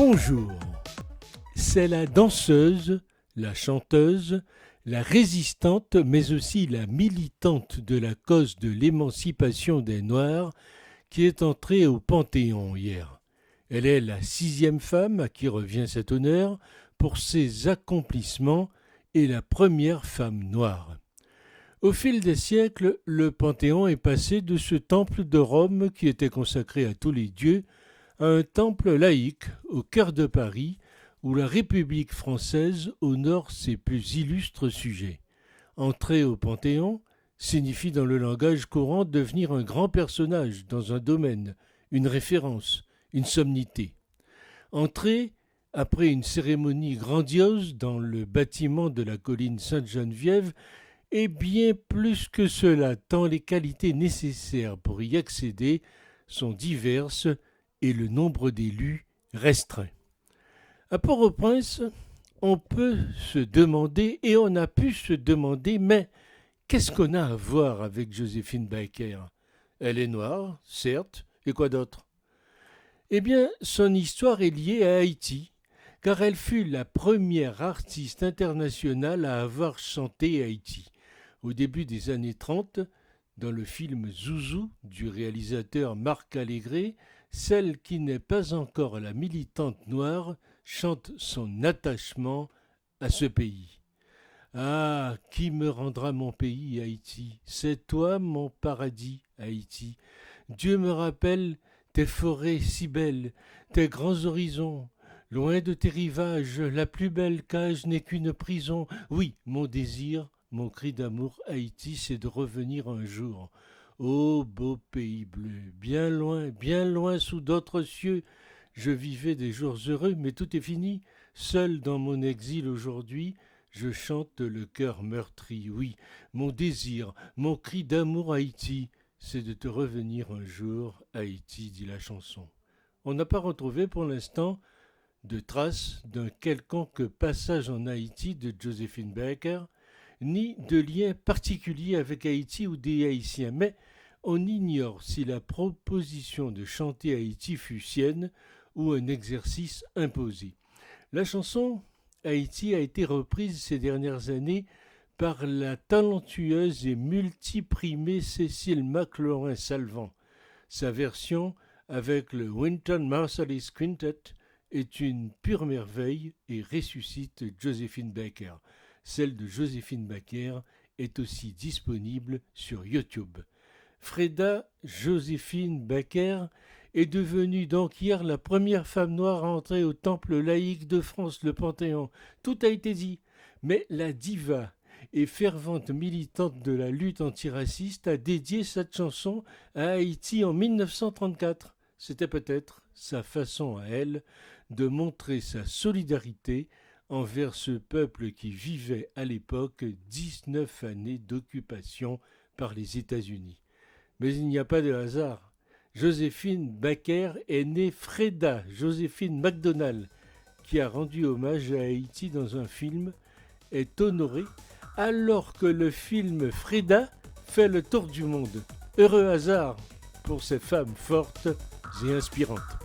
Bonjour, c'est la danseuse, la chanteuse, la résistante mais aussi la militante de la cause de l'émancipation des Noirs qui est entrée au Panthéon hier. Elle est la 6e femme à qui revient cet honneur pour ses accomplissements et la première femme noire. Au fil des siècles, le Panthéon est passé de ce temple de Rome qui était consacré à tous les dieux à un temple laïque au cœur de Paris où la République française honore ses plus illustres sujets. Entrer au Panthéon signifie dans le langage courant devenir un grand personnage dans un domaine, une référence, une sommité. Entrer, après une cérémonie grandiose dans le bâtiment de la colline Sainte-Geneviève, est bien plus que cela, tant les qualités nécessaires pour y accéder sont diverses et le nombre d'élus restreint. À Port-au-Prince, on peut se demander, et on a pu se demander, mais qu'est-ce qu'on a à voir avec Joséphine Baker ? Elle est noire, certes, et quoi d'autre ? Eh bien, son histoire est liée à Haïti, car elle fut la première artiste internationale à avoir chanté Haïti. Au début des années 30, dans le film Zouzou du réalisateur Marc Allégret, celle qui n'est pas encore la militante noire chante son attachement à ce pays. Ah, qui me rendra mon pays, Haïti ? C'est toi, mon paradis, Haïti. Dieu me rappelle tes forêts si belles, tes grands horizons. Loin de tes rivages, la plus belle cage n'est qu'une prison. Oui, mon désir, mon cri d'amour, Haïti, c'est de revenir un jour. Ô beau pays bleu, bien loin sous d'autres cieux. Je vivais des jours heureux, mais tout est fini. Seul dans mon exil aujourd'hui, je chante le cœur meurtri. Oui, mon désir, mon cri d'amour, Haïti, c'est de te revenir un jour, Haïti, dit la chanson. On n'a pas retrouvé pour l'instant de traces d'un quelconque passage en Haïti de Joséphine Baker, ni de lien particulier avec Haïti ou des Haïtiens, mais on ignore si la proposition de chanter Haïti fut sienne ou un exercice imposé. La chanson Haïti a été reprise ces dernières années par la talentueuse et multiprimée Cécile McLaurin-Salvant. Sa version avec le Wynton Marsalis Quintet est une pure merveille et ressuscite Joséphine Baker. Celle de Joséphine Baker est aussi disponible sur YouTube. Freda Joséphine Baker est devenue donc hier la première femme noire à entrer au temple laïque de France, le Panthéon. Tout a été dit, mais la diva et fervente militante de la lutte antiraciste a dédié cette chanson à Haïti en 1934. C'était peut-être sa façon à elle de montrer sa solidarité envers ce peuple qui vivait à l'époque 19 années d'occupation par les États-Unis. Mais il n'y a pas de hasard. Joséphine Baker est née Freda Joséphine McDonald, qui a rendu hommage à Haïti dans un film, est honorée alors que le film Freda fait le tour du monde. Heureux hasard pour ces femmes fortes et inspirantes.